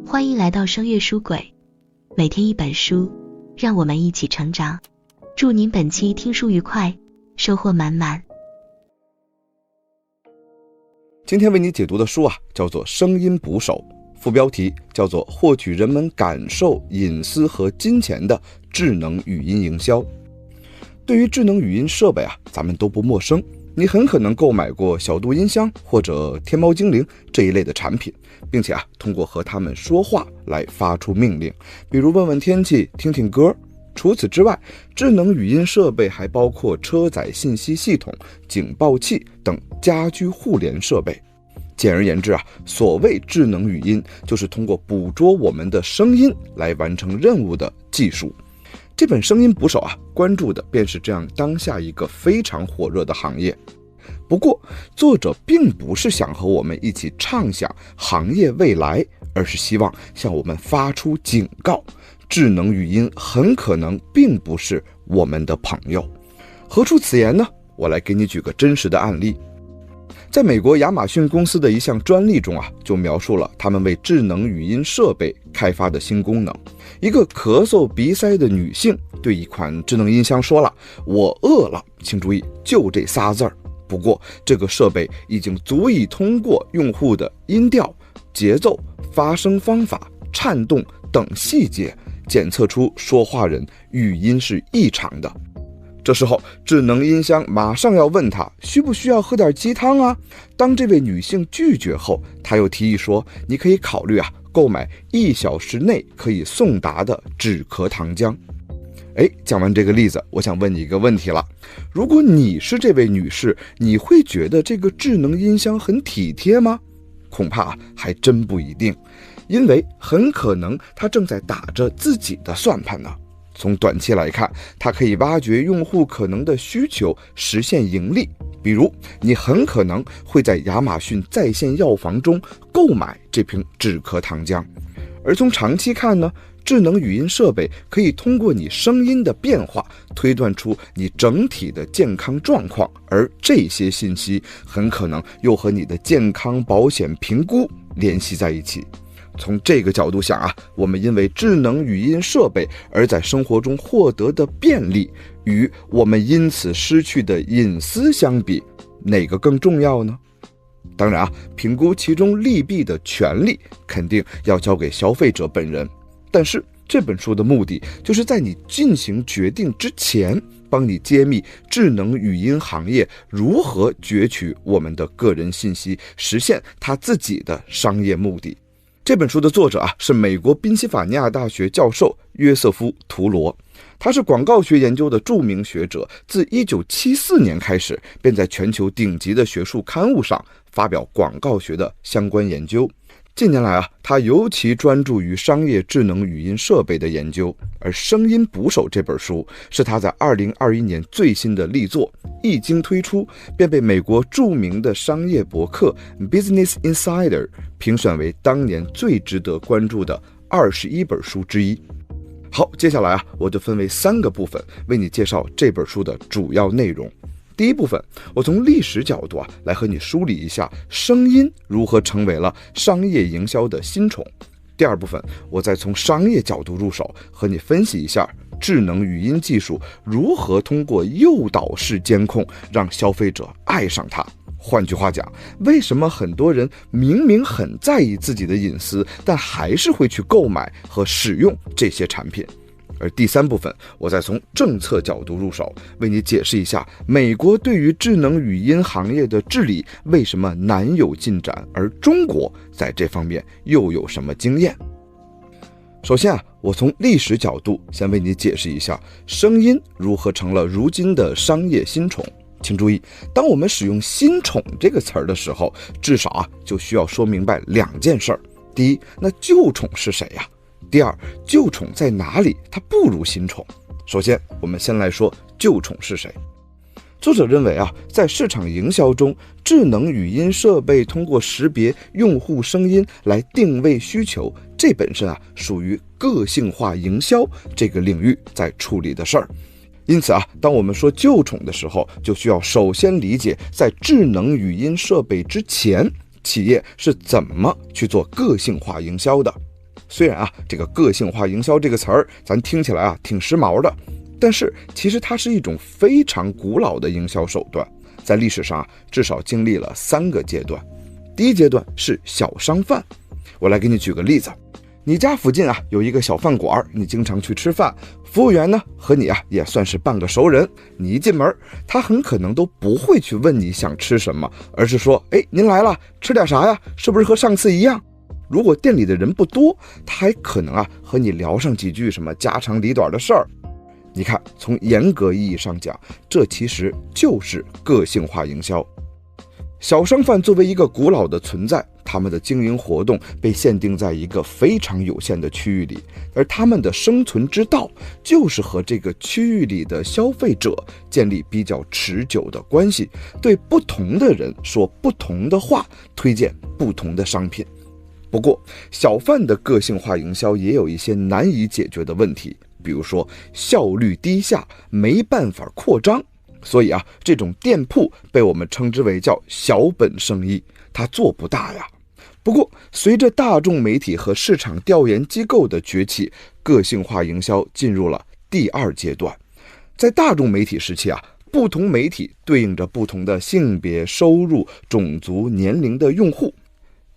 欢迎来到声乐书柜，每天一本书，让我们一起成长。祝您本期听书愉快，收获满满。今天为你解读的书叫做《声音捕手》，副标题叫做《获取人们感受、隐私和金钱的智能语音营销》。对于智能语音设备咱们都不陌生。你很可能购买过小度音箱或者天猫精灵这一类的产品，并且通过和他们说话来发出命令，比如问问天气、听听歌。除此之外，智能语音设备还包括车载信息系统、警报器等家居互联设备。简而言之所谓智能语音，就是通过捕捉我们的声音来完成任务的技术。这本声音捕手关注的便是这样当下一个非常火热的行业。不过，作者并不是想和我们一起畅想行业未来，而是希望向我们发出警告：智能语音很可能并不是我们的朋友。何出此言呢？我来给你举个真实的案例。在美国亚马逊公司的一项专利中就描述了他们为智能语音设备开发的新功能。一个咳嗽鼻塞的女性对一款智能音箱说了：“我饿了。”请注意，就这仨字儿。不过，这个设备已经足以通过用户的音调、节奏、发声方法、颤动等细节，检测出说话人语音是异常的。这时候，智能音箱马上要问他需不需要喝点鸡汤啊？当这位女性拒绝后，他又提议说：“你可以考虑购买1小时内可以送达的止咳糖浆。”讲完这个例子，我想问你一个问题了：如果你是这位女士，你会觉得这个智能音箱很体贴吗？恐怕还真不一定，因为很可能它正在打着自己的算盘呢。从短期来看，它可以挖掘用户可能的需求，实现盈利。比如，你很可能会在亚马逊在线药房中购买这瓶止咳糖浆。而从长期看呢，智能语音设备可以通过你声音的变化，推断出你整体的健康状况，而这些信息很可能又和你的健康保险评估联系在一起。从这个角度想我们因为智能语音设备而在生活中获得的便利，与我们因此失去的隐私相比，哪个更重要呢？当然评估其中利弊的权利肯定要交给消费者本人，但是这本书的目的就是在你进行决定之前，帮你揭秘智能语音行业如何攫取我们的个人信息，实现它自己的商业目的。这本书的作者是美国宾夕法尼亚大学教授约瑟夫·图罗，他是广告学研究的著名学者，自1974年开始便在全球顶级的学术刊物上发表广告学的相关研究。近年来他尤其专注于商业智能语音设备的研究，而《声音捕手》这本书是他在2021年最新的力作，一经推出便被美国著名的商业博客 Business Insider 评选为当年最值得关注的21本书之一。好，接下来我就分为3个部分为你介绍这本书的主要内容。第一部分，我从历史角度来和你梳理一下声音如何成为了商业营销的新宠。第二部分，我再从商业角度入手，和你分析一下智能语音技术如何通过诱导式监控让消费者爱上它。换句话讲，为什么很多人明明很在意自己的隐私，但还是会去购买和使用这些产品。而第3部分，我再从政策角度入手，为你解释一下美国对于智能语音行业的治理为什么难有进展，而中国在这方面又有什么经验。首先我从历史角度先为你解释一下声音如何成了如今的商业新宠。请注意，当我们使用新宠这个词儿的时候，至少就需要说明白2件事儿。第一，那旧宠是谁呀？第二，旧宠在哪里？它不如新宠。首先，我们先来说旧宠是谁。作者认为在市场营销中，智能语音设备通过识别用户声音来定位需求，这本身属于个性化营销这个领域在处理的事儿。因此当我们说旧宠的时候，就需要首先理解在智能语音设备之前，企业是怎么去做个性化营销的。虽然这个个性化营销这个词儿咱听起来挺时髦的，但是其实它是一种非常古老的营销手段，在历史上至少经历了3个阶段。第一阶段是小商贩，我来给你举个例子。你家附近有一个小饭馆，你经常去吃饭，服务员呢和你也算是半个熟人，你一进门，他很可能都不会去问你想吃什么，而是说，您来了，吃点啥呀？是不是和上次一样？如果店里的人不多，他还可能和你聊上几句什么家长里短的事儿。你看，从严格意义上讲，这其实就是个性化营销。小商贩作为一个古老的存在，他们的经营活动被限定在一个非常有限的区域里，而他们的生存之道就是和这个区域里的消费者建立比较持久的关系，对不同的人说不同的话，推荐不同的商品。不过，小贩的个性化营销也有一些难以解决的问题，比如说效率低下，没办法扩张。所以这种店铺被我们称之为叫小本生意，它做不大呀。不过，随着大众媒体和市场调研机构的崛起，个性化营销进入了第2阶段。在大众媒体时期不同媒体对应着不同的性别、收入、种族、年龄的用户。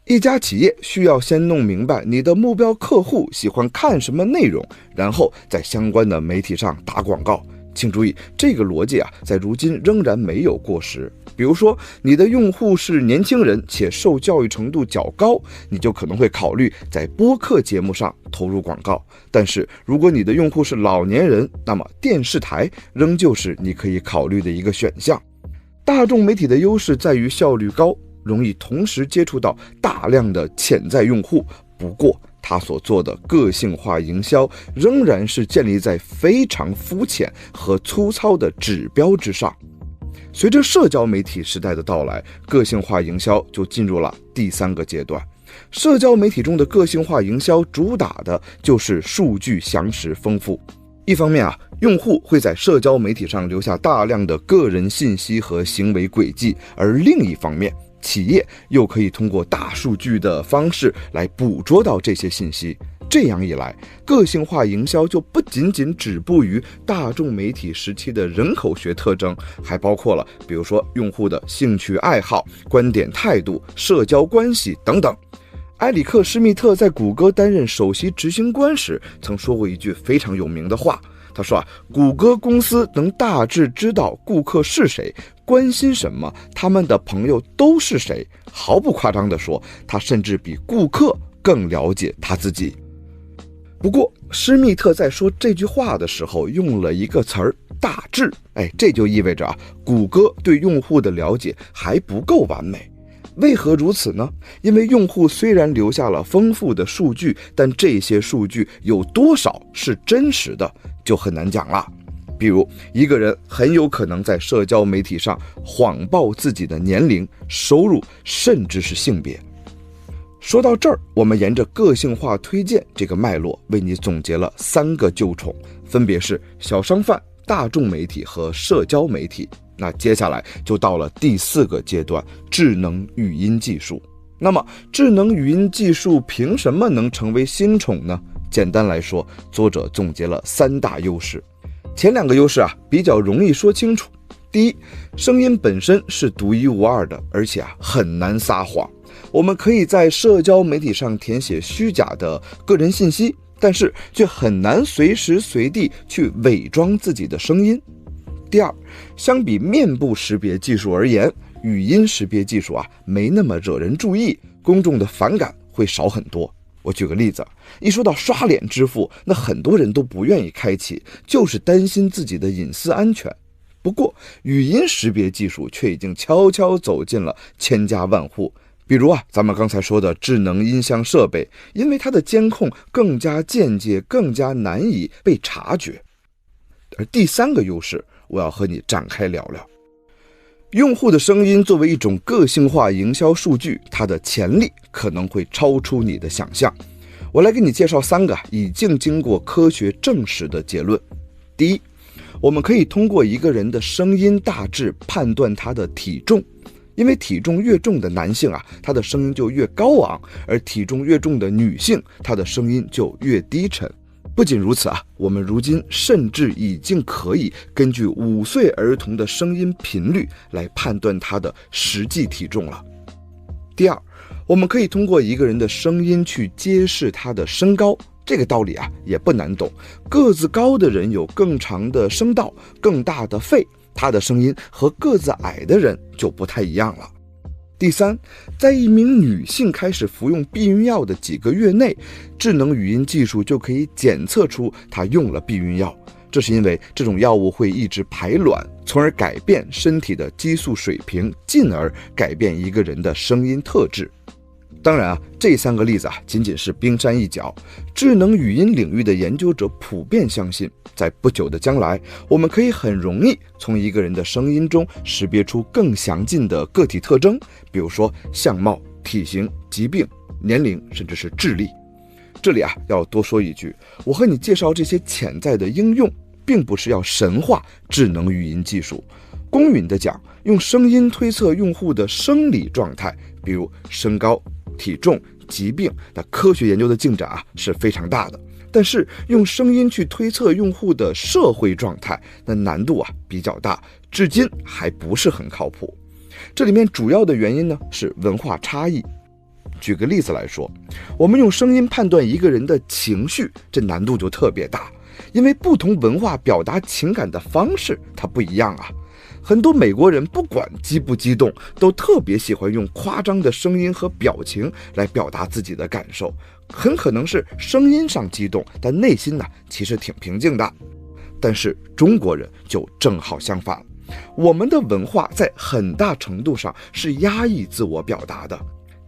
一家企业需要先弄明白你的目标客户喜欢看什么内容，然后在相关的媒体上打广告。请注意，这个逻辑在如今仍然没有过时。比如说，你的用户是年轻人且受教育程度较高，你就可能会考虑在播客节目上投入广告。但是，如果你的用户是老年人，那么电视台仍旧是你可以考虑的一个选项。大众媒体的优势在于效率高，容易同时接触到大量的潜在用户。不过，他所做的个性化营销仍然是建立在非常肤浅和粗糙的指标之上。随着社交媒体时代的到来，个性化营销就进入了第3个阶段。社交媒体中的个性化营销主打的就是数据详实丰富。一方面用户会在社交媒体上留下大量的个人信息和行为轨迹，而另一方面，企业又可以通过大数据的方式来捕捉到这些信息。这样一来，个性化营销就不仅仅止步于大众媒体时期的人口学特征，还包括了比如说用户的兴趣爱好、观点态度、社交关系等等。埃里克·施密特在谷歌担任首席执行官时曾说过一句非常有名的话，他说谷歌公司能大致知道顾客是谁，关心什么，他们的朋友都是谁。毫不夸张地说，他甚至比顾客更了解他自己。不过，施密特在说这句话的时候用了一个词儿“大致”，这就意味着谷歌对用户的了解还不够完美。为何如此呢？因为用户虽然留下了丰富的数据，但这些数据有多少是真实的，就很难讲了。比如，一个人很有可能在社交媒体上谎报自己的年龄、收入，甚至是性别。说到这儿，我们沿着个性化推荐这个脉络，为你总结了3个旧宠，分别是小商贩、大众媒体和社交媒体。那接下来就到了第4个阶段，智能语音技术。那么，智能语音技术凭什么能成为新宠呢？简单来说，作者总结了3大优势。前2个优势比较容易说清楚。第一，声音本身是独一无二的，而且很难撒谎。我们可以在社交媒体上填写虚假的个人信息，但是却很难随时随地去伪装自己的声音。第二，相比面部识别技术而言，语音识别技术没那么惹人注意，公众的反感会少很多。我举个例子，一说到刷脸支付，那很多人都不愿意开启，就是担心自己的隐私安全。不过，语音识别技术却已经悄悄走进了千家万户。比如咱们刚才说的智能音箱设备，因为它的监控更加间接，更加难以被察觉。而第3个优势，我要和你展开聊聊。用户的声音作为一种个性化营销数据，它的潜力可能会超出你的想象。我来给你介绍3个已经经过科学证实的结论。第一，我们可以通过一个人的声音大致判断他的体重。因为体重越重的男性啊，他的声音就越高昂，而体重越重的女性，她的声音就越低沉。不仅如此啊，我们如今甚至已经可以根据5岁儿童的声音频率来判断他的实际体重了。第二，我们可以通过一个人的声音去揭示他的身高，这个道理啊也不难懂。个子高的人有更长的声道，更大的肺，他的声音和个子矮的人就不太一样了。第三，在一名女性开始服用避孕药的几个月内，智能语音技术就可以检测出她用了避孕药。这是因为这种药物会抑制排卵，从而改变身体的激素水平，进而改变一个人的声音特质。当然啊，这3个例子啊仅仅是冰山一角。智能语音领域的研究者普遍相信，在不久的将来，我们可以很容易从一个人的声音中识别出更详尽的个体特征，比如说相貌、体型、疾病、年龄，甚至是智力。这里啊要多说一句，我和你介绍这些潜在的应用，并不是要神化智能语音技术。公允地讲，用声音推测用户的生理状态，比如身高、体重、疾病，那科学研究的进展啊是非常大的。但是用声音去推测用户的社会状态，那难度啊比较大，至今还不是很靠谱。这里面主要的原因呢是文化差异。举个例子来说，我们用声音判断一个人的情绪，这难度就特别大，因为不同文化表达情感的方式它不一样啊。很多美国人不管激不激动，都特别喜欢用夸张的声音和表情来表达自己的感受，很可能是声音上激动，但内心呢其实挺平静的。但是中国人就正好相反，我们的文化在很大程度上是压抑自我表达的，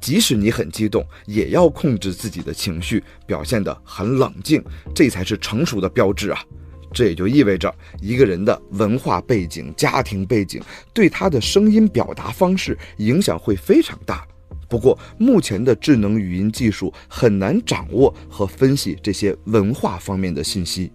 即使你很激动，也要控制自己的情绪，表现得很冷静，这才是成熟的标志啊。这也就意味着一个人的文化背景、家庭背景对他的声音表达方式影响会非常大。不过目前的智能语音技术很难掌握和分析这些文化方面的信息。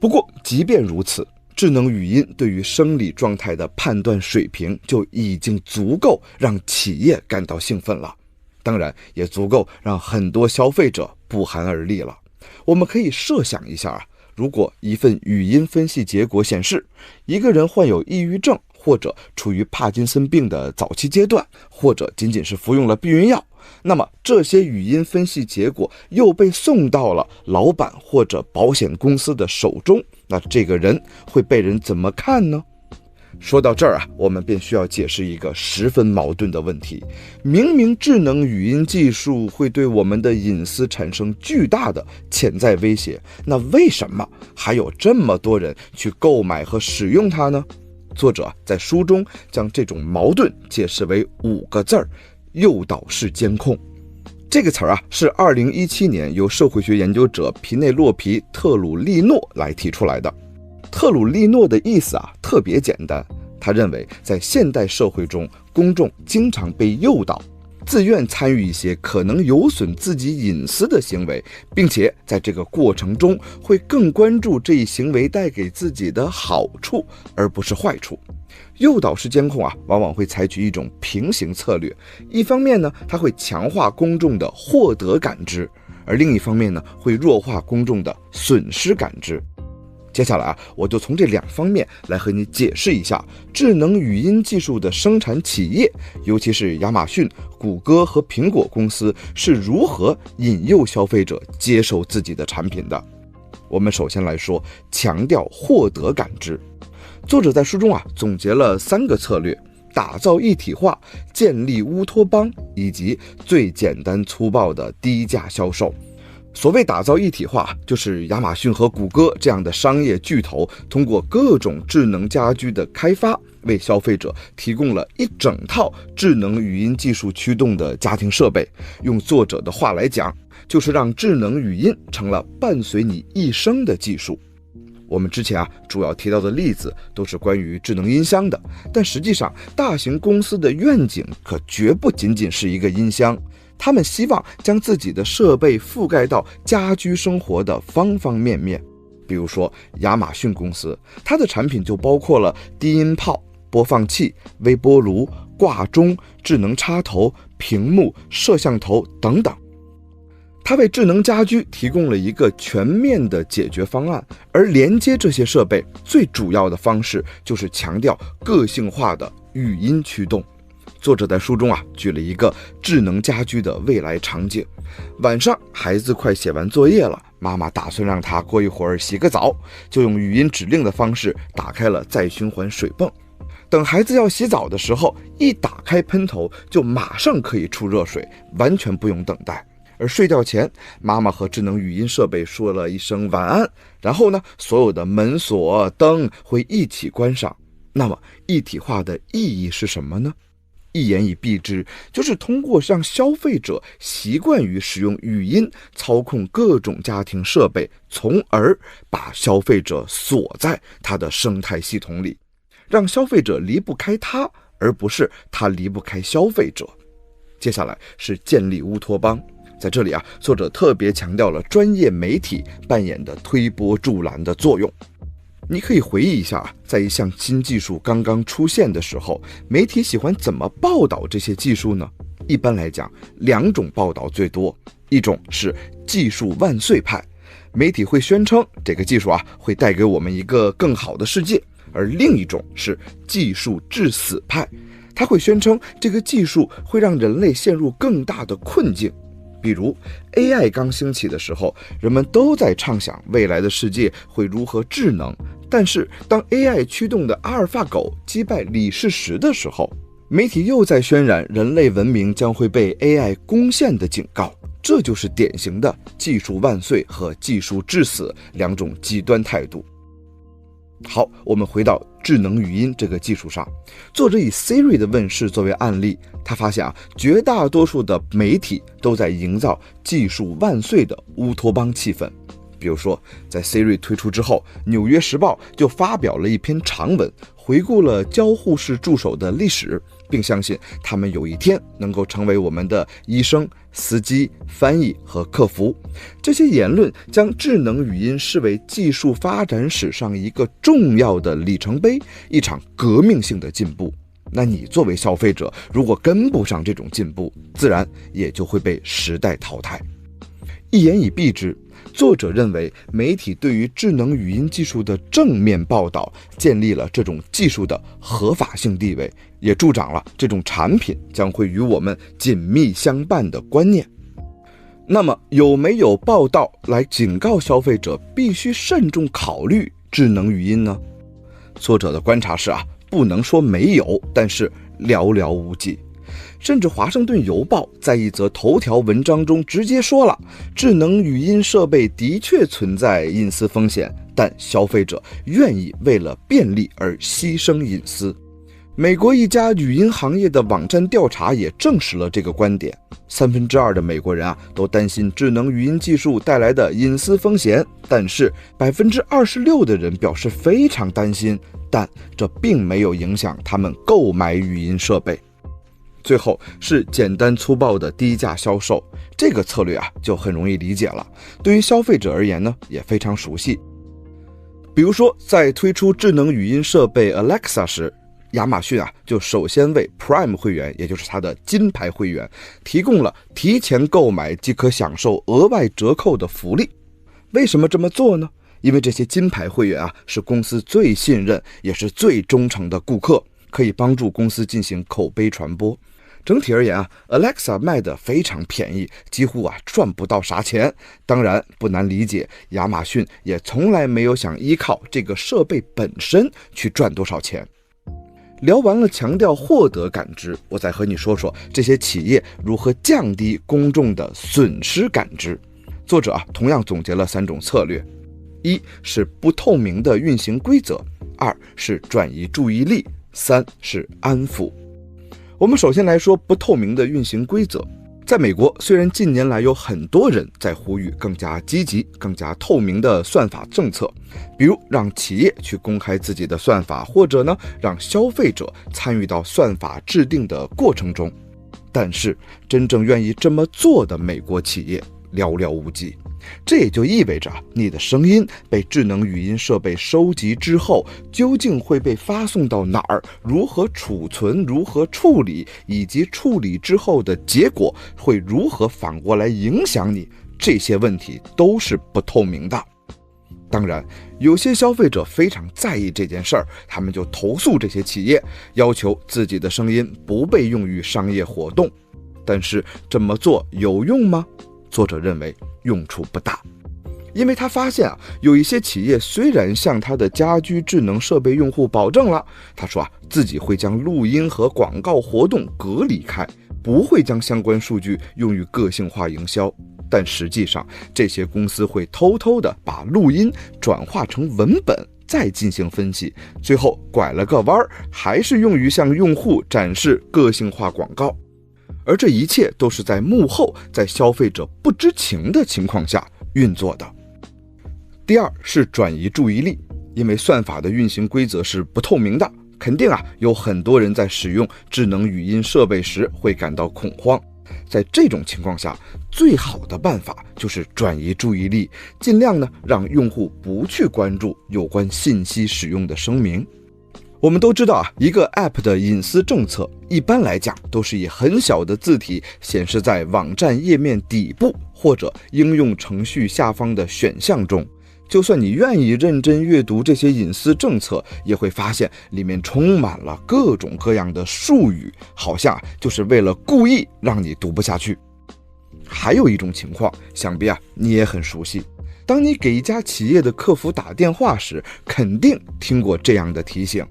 不过即便如此，智能语音对于生理状态的判断水平就已经足够让企业感到兴奋了，当然也足够让很多消费者不寒而栗了。我们可以设想一下啊，如果一份语音分析结果显示，一个人患有抑郁症，或者处于帕金森病的早期阶段，或者仅仅是服用了避孕药，那么这些语音分析结果又被送到了老板或者保险公司的手中，那这个人会被人怎么看呢？说到这儿啊，我们便需要解释一个十分矛盾的问题。明明智能语音技术会对我们的隐私产生巨大的潜在威胁，那为什么还有这么多人去购买和使用它呢？作者在书中将这种矛盾解释为5个字儿：诱导式监控。这个词儿啊，是2017年由社会学研究者皮内洛皮·特鲁利诺来提出来的。特鲁利诺的意思啊特别简单，他认为在现代社会中，公众经常被诱导，自愿参与一些可能有损自己隐私的行为，并且在这个过程中会更关注这一行为带给自己的好处，而不是坏处。诱导式监控啊，往往会采取一种平行策略，一方面呢，它会强化公众的获得感知，而另一方面呢，会弱化公众的损失感知。接下来啊，我就从这2方面来和你解释一下智能语音技术的生产企业，尤其是亚马逊、谷歌和苹果公司是如何引诱消费者接受自己的产品的。我们首先来说强调获得感知。作者在书中啊总结了3个策略：打造一体化、建立乌托邦，以及最简单粗暴的低价销售。所谓打造一体化，就是亚马逊和谷歌这样的商业巨头通过各种智能家居的开发，为消费者提供了一整套智能语音技术驱动的家庭设备。用作者的话来讲，就是让智能语音成了伴随你一生的技术。我们之前啊主要提到的例子都是关于智能音箱的，但实际上大型公司的愿景可绝不仅仅是一个音箱，他们希望将自己的设备覆盖到家居生活的方方面面。比如说亚马逊公司，它的产品就包括了低音炮、播放器、微波炉、挂钟、智能插头、屏幕、摄像头等等。它为智能家居提供了一个全面的解决方案，而连接这些设备最主要的方式就是强调个性化的语音驱动。作者在书中举了一个智能家居的未来场景：晚上孩子快写完作业了，妈妈打算让他过一会儿洗个澡，就用语音指令的方式打开了再循环水泵。等孩子要洗澡的时候，一打开喷头就马上可以出热水，完全不用等待。而睡觉前，妈妈和智能语音设备说了一声晚安，然后呢，所有的门锁、灯会一起关上。那么一体化的意义是什么呢？一言以蔽之，就是通过让消费者习惯于使用语音操控各种家庭设备，从而把消费者锁在它的生态系统里，让消费者离不开它，而不是它离不开消费者。接下来是建立乌托邦。在这里作者特别强调了专业媒体扮演的推波助澜的作用。你可以回忆一下，在一项新技术刚刚出现的时候，媒体喜欢怎么报道这些技术呢？一般来讲，2种报道最多，一种是技术万岁派，媒体会宣称这个技术会带给我们一个更好的世界；而另一种是技术致死派，他会宣称这个技术会让人类陷入更大的困境。比如 AI 刚兴起的时候，人们都在畅想未来的世界会如何智能，但是当 AI 驱动的阿尔法狗击败李世石的时候，媒体又在渲染人类文明将会被 AI 攻陷的警告。这就是典型的技术万岁和技术致死2种极端态度。好，我们回到智能语音这个技术上，作者以 Siri 的问世作为案例，他发现绝大多数的媒体都在营造技术万岁的乌托邦气氛。比如说，在 Siri 推出之后，纽约时报就发表了一篇长文，回顾了交互式助手的历史，并相信他们有一天能够成为我们的医生、司机、翻译和客服。这些言论将智能语音视为技术发展史上一个重要的里程碑，一场革命性的进步。那你作为消费者，如果跟不上这种进步，自然也就会被时代淘汰。一言以蔽之，作者认为媒体对于智能语音技术的正面报道，建立了这种技术的合法性地位，也助长了这种产品将会与我们紧密相伴的观念。那么有没有报道来警告消费者必须慎重考虑智能语音呢？作者的观察是不能说没有，但是寥寥无几。甚至华盛顿邮报在一则头条文章中直接说了，智能语音设备的确存在隐私风险，但消费者愿意为了便利而牺牲隐私。美国一家语音行业的网站调查也证实了这个观点，2/3的美国人都担心智能语音技术带来的隐私风险，但是26%的人表示非常担心，但这并没有影响他们购买语音设备。最后是简单粗暴的低价销售，这个策略就很容易理解了，对于消费者而言呢，也非常熟悉。比如说，在推出智能语音设备 Alexa 时，亚马逊就首先为 Prime 会员，也就是它的金牌会员，提供了提前购买即可享受额外折扣的福利。为什么这么做呢？因为这些金牌会员是公司最信任也是最忠诚的顾客，可以帮助公司进行口碑传播。整体而言Alexa 卖得非常便宜，几乎赚不到啥钱。当然不难理解，亚马逊也从来没有想依靠这个设备本身去赚多少钱。聊完了强调获得感知，我再和你说说这些企业如何降低公众的损失感知。作者同样总结了3种策略：一是不透明的运行规则，2是转移注意力，3是安抚。我们首先来说不透明的运行规则。在美国，虽然近年来有很多人在呼吁更加积极、更加透明的算法政策，比如让企业去公开自己的算法，或者呢让消费者参与到算法制定的过程中，但是真正愿意这么做的美国企业寥寥无几。这也就意味着你的声音被智能语音设备收集之后，究竟会被发送到哪儿，如何储存，如何处理，以及处理之后的结果会如何反过来影响你，这些问题都是不透明的。当然，有些消费者非常在意这件事儿，他们就投诉这些企业，要求自己的声音不被用于商业活动。但是这么做有用吗？作者认为用处不大，因为他发现有一些企业虽然向他的家居智能设备用户保证了，他说自己会将录音和广告活动隔离开，不会将相关数据用于个性化营销，但实际上这些公司会偷偷地把录音转化成文本，再进行分析，最后拐了个弯，还是用于向用户展示个性化广告。而这一切都是在幕后，在消费者不知情的情况下运作的。第二是转移注意力，因为算法的运行规则是不透明的，肯定有很多人在使用智能语音设备时会感到恐慌。在这种情况下，最好的办法就是转移注意力，尽量让用户不去关注有关信息使用的声明。我们都知道一个 App 的隐私政策一般来讲都是以很小的字体显示在网站页面底部或者应用程序下方的选项中。就算你愿意认真阅读这些隐私政策，也会发现里面充满了各种各样的术语，好像就是为了故意让你读不下去。还有一种情况，想必你也很熟悉，当你给一家企业的客服打电话时，肯定听过这样的提醒：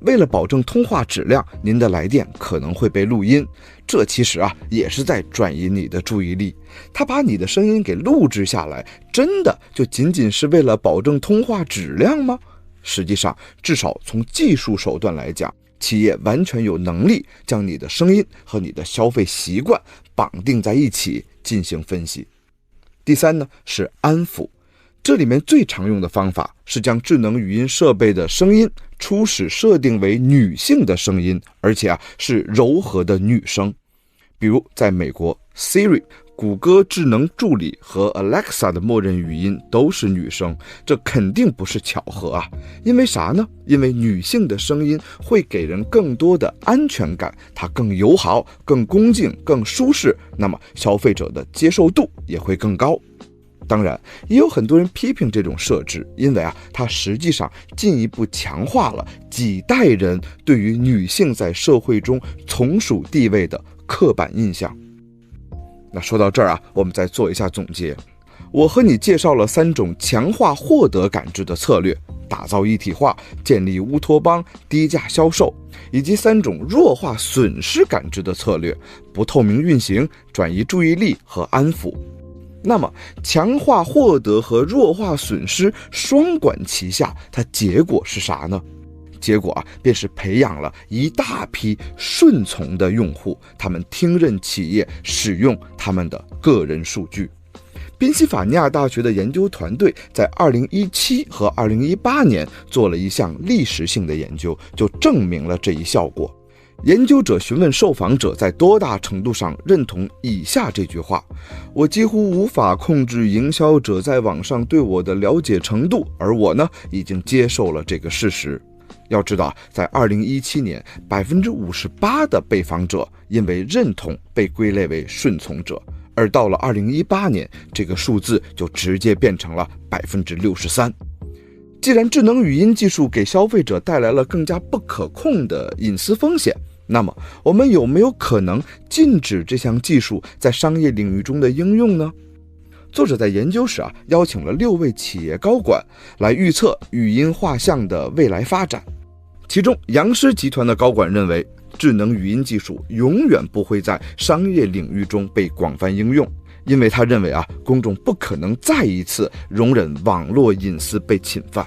为了保证通话质量，您的来电可能会被录音。这其实也是在转移你的注意力。他把你的声音给录制下来，真的就仅仅是为了保证通话质量吗？实际上，至少从技术手段来讲，企业完全有能力将你的声音和你的消费习惯绑定在一起进行分析。第三是安抚。这里面最常用的方法是将智能语音设备的声音初始设定为女性的声音，而且是柔和的女声。比如在美国 Siri、 谷歌智能助理和 Alexa 的默认语音都是女声，这肯定不是巧合因为啥呢？因为女性的声音会给人更多的安全感，它更友好、更恭敬、更舒适，那么消费者的接受度也会更高。当然，也有很多人批评这种设置，因为它实际上进一步强化了几代人对于女性在社会中从属地位的刻板印象。那说到这儿我们再做一下总结。我和你介绍了3种强化获得感知的策略：打造一体化、建立乌托邦、低价销售，以及3种弱化损失感知的策略：不透明运行、转移注意力和安抚。那么强化获得和弱化损失双管齐下，它结果是啥呢？结果便是培养了一大批顺从的用户，他们听任企业使用他们的个人数据。宾夕法尼亚大学的研究团队在2017和2018年做了一项历史性的研究，就证明了这一效果。研究者询问受访者在多大程度上认同以下这句话：我几乎无法控制营销者在网上对我的了解程度，而我已经接受了这个事实。要知道，在2017年，58%的被访者因为认同被归类为顺从者，而到了2018年，这个数字就直接变成了63%。既然智能语音技术给消费者带来了更加不可控的隐私风险，那么我们有没有可能禁止这项技术在商业领域中的应用呢？作者在研究时邀请了6位企业高管来预测语音画像的未来发展。其中杨狮集团的高管认为，智能语音技术永远不会在商业领域中被广泛应用，因为他认为公众不可能再一次容忍网络隐私被侵犯。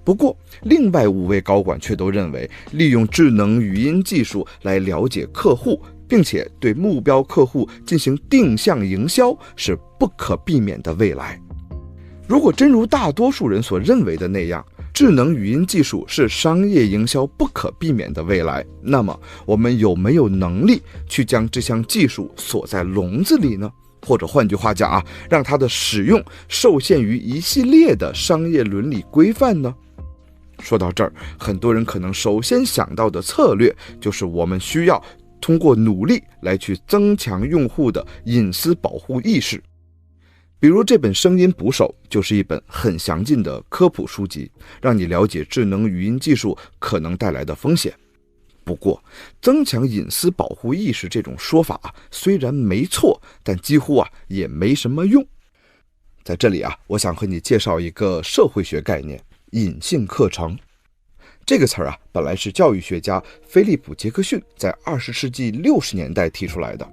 不过另外5位高管却都认为，利用智能语音技术来了解客户，并且对目标客户进行定向营销是不可避免的未来。如果真如大多数人所认为的那样，智能语音技术是商业营销不可避免的未来，那么我们有没有能力去将这项技术锁在笼子里呢？或者换句话讲啊，让它的使用受限于一系列的商业伦理规范呢？说到这儿，很多人可能首先想到的策略就是我们需要通过努力来去增强用户的隐私保护意识。比如这本声音捕手就是一本很详尽的科普书籍，让你了解智能语音技术可能带来的风险。不过增强隐私保护意识这种说法虽然没错，但几乎也没什么用。在这里我想和你介绍一个社会学概念，隐性课程。这个词儿本来是教育学家菲利普·杰克逊在20世纪60年代提出来的。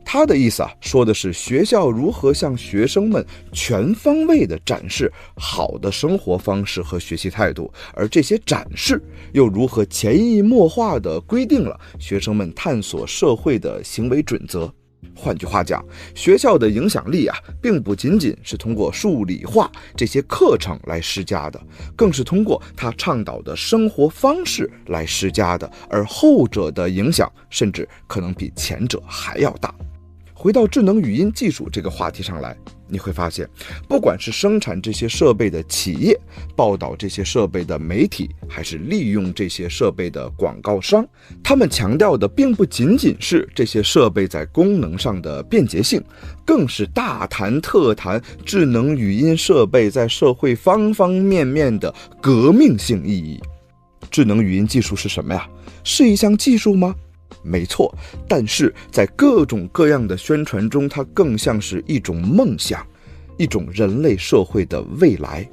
他的意思说的是学校如何向学生们全方位地展示好的生活方式和学习态度，而这些展示又如何潜移默化地规定了学生们探索社会的行为准则。换句话讲，学校的影响力并不仅仅是通过数理化这些课程来施加的，更是通过他倡导的生活方式来施加的，而后者的影响甚至可能比前者还要大。回到智能语音技术这个话题上来，你会发现，不管是生产这些设备的企业、报道这些设备的媒体，还是利用这些设备的广告商，他们强调的并不仅仅是这些设备在功能上的便捷性，更是大谈特谈智能语音设备在社会方方面面的革命性意义。智能语音技术是什么呀？是一项技术吗？没错，但是在各种各样的宣传中，它更像是一种梦想，一种人类社会的未来。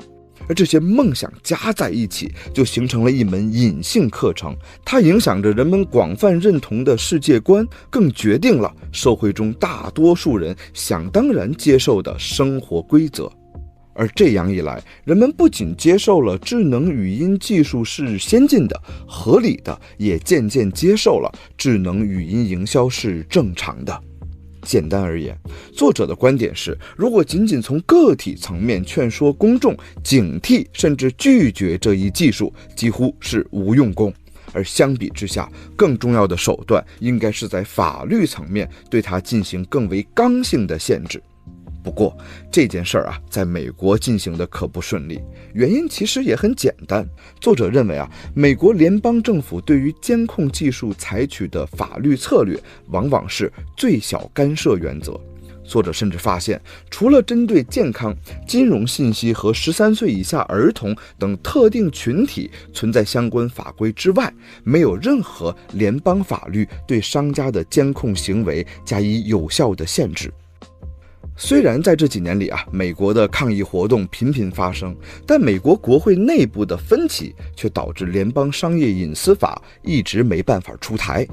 而这些梦想加在一起，就形成了一门隐性课程，它影响着人们广泛认同的世界观，更决定了社会中大多数人想当然接受的生活规则。而这样一来，人们不仅接受了智能语音技术是先进的、合理的，也渐渐接受了智能语音营销是正常的。简单而言，作者的观点是，如果仅仅从个体层面劝说公众警惕甚至拒绝这一技术，几乎是无用功。而相比之下，更重要的手段应该是在法律层面对它进行更为刚性的限制。不过这件事儿在美国进行的可不顺利，原因其实也很简单。作者认为美国联邦政府对于监控技术采取的法律策略往往是最小干涉原则。作者甚至发现，除了针对健康、金融信息和13岁以下儿童等特定群体存在相关法规之外，没有任何联邦法律对商家的监控行为加以有效的限制。虽然在这几年里美国的抗议活动频频发生，但美国国会内部的分歧却导致联邦商业隐私法一直没办法出台。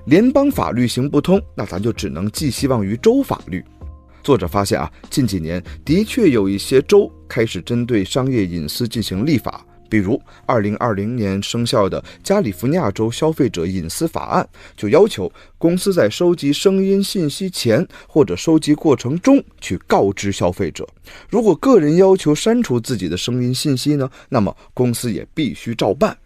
联邦法律行不通，那咱就只能寄希望于州法律。作者发现近几年的确有一些州开始针对商业隐私进行立法，比如2020年生效的加利福尼亚州消费者隐私法案，就要求公司在收集声音信息前或者收集过程中去告知消费者。如果个人要求删除自己的声音信息呢，那么公司也必须照办。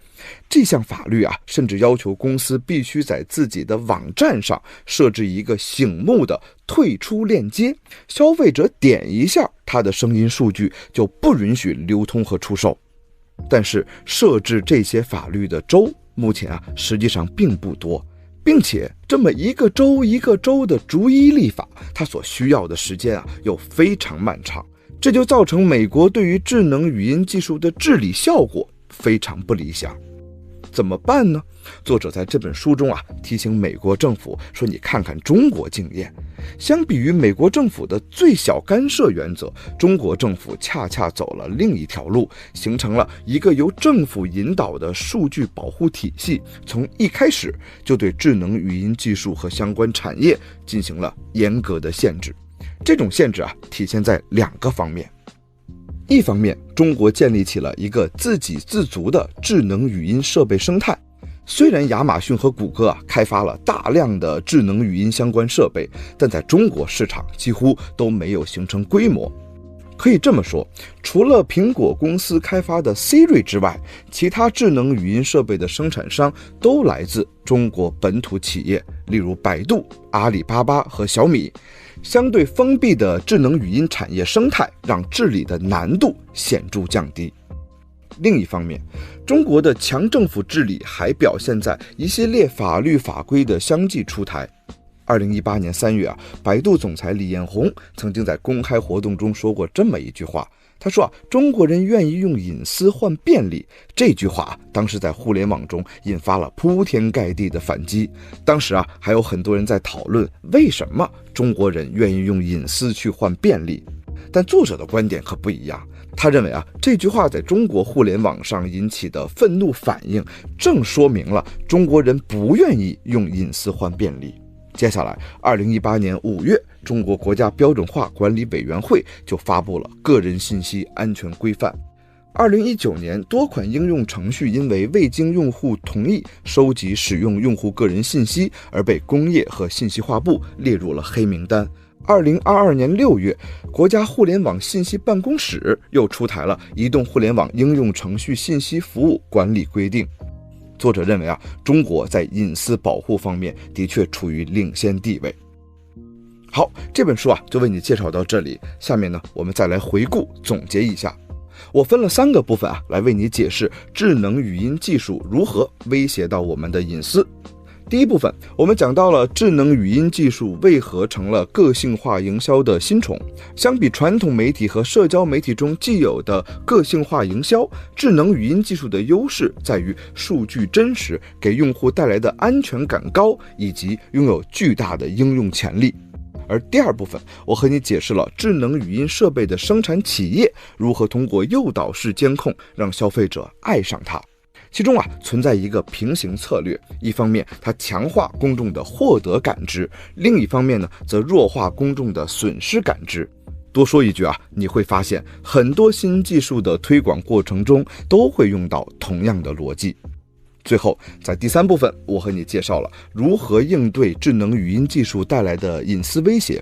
这项法律甚至要求公司必须在自己的网站上设置一个醒目的退出链接，消费者点一下，他的声音数据就不允许流通和出售。但是设置这些法律的州目前实际上并不多，并且这么一个州一个州的逐一立法，它所需要的时间又非常漫长，这就造成美国对于智能语音技术的治理效果非常不理想。怎么办呢？作者在这本书中提醒美国政府说，你看看中国经验，相比于美国政府的最小干涉原则，中国政府恰恰走了另一条路，形成了一个由政府引导的数据保护体系，从一开始就对智能语音技术和相关产业进行了严格的限制。这种限制体现在2个方面。一方面，中国建立起了一个自给自足的智能语音设备生态。虽然亚马逊和谷歌开发了大量的智能语音相关设备，但在中国市场几乎都没有形成规模。可以这么说，除了苹果公司开发的 Siri 之外，其他智能语音设备的生产商都来自中国本土企业，例如百度、阿里巴巴和小米。相对封闭的智能语音产业生态，让治理的难度显著降低。另一方面，中国的强政府治理还表现在一系列法律法规的相继出台。2018年3月百度总裁李彦宏曾经在公开活动中说过这么一句话，他说中国人愿意用隐私换便利。这句话当时在互联网中引发了铺天盖地的反击。当时还有很多人在讨论为什么中国人愿意用隐私去换便利。但作者的观点可不一样，他认为这句话在中国互联网上引起的愤怒反应，正说明了中国人不愿意用隐私换便利。接下来2018年5月，中国国家标准化管理委员会就发布了个人信息安全规范。2019年，多款应用程序因为未经用户同意收集使用用户个人信息而被工业和信息化部列入了黑名单。2022年6月，国家互联网信息办公室又出台了移动互联网应用程序信息服务管理规定。作者认为中国在隐私保护方面的确处于领先地位。好，这本书就为你介绍到这里。下面呢，我们再来回顾总结一下。我分了3个部分来为你解释智能语音技术如何威胁到我们的隐私。第一部分，我们讲到了智能语音技术为何成了个性化营销的新宠。相比传统媒体和社交媒体中既有的个性化营销，智能语音技术的优势在于数据真实，给用户带来的安全感高，以及拥有巨大的应用潜力。而第二部分，我和你解释了智能语音设备的生产企业如何通过诱导式监控让消费者爱上它。其中存在一个平行策略，一方面它强化公众的获得感知，另一方面呢，则弱化公众的损失感知。多说一句你会发现很多新技术的推广过程中都会用到同样的逻辑。最后，在第3部分，我和你介绍了如何应对智能语音技术带来的隐私威胁。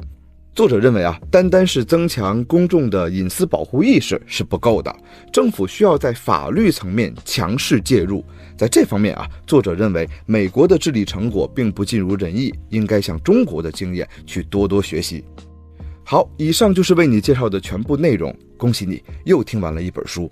作者认为单单是增强公众的隐私保护意识是不够的，政府需要在法律层面强势介入。在这方面作者认为美国的治理成果并不尽如人意，应该向中国的经验去多多学习。好，以上就是为你介绍的全部内容，恭喜你又听完了一本书。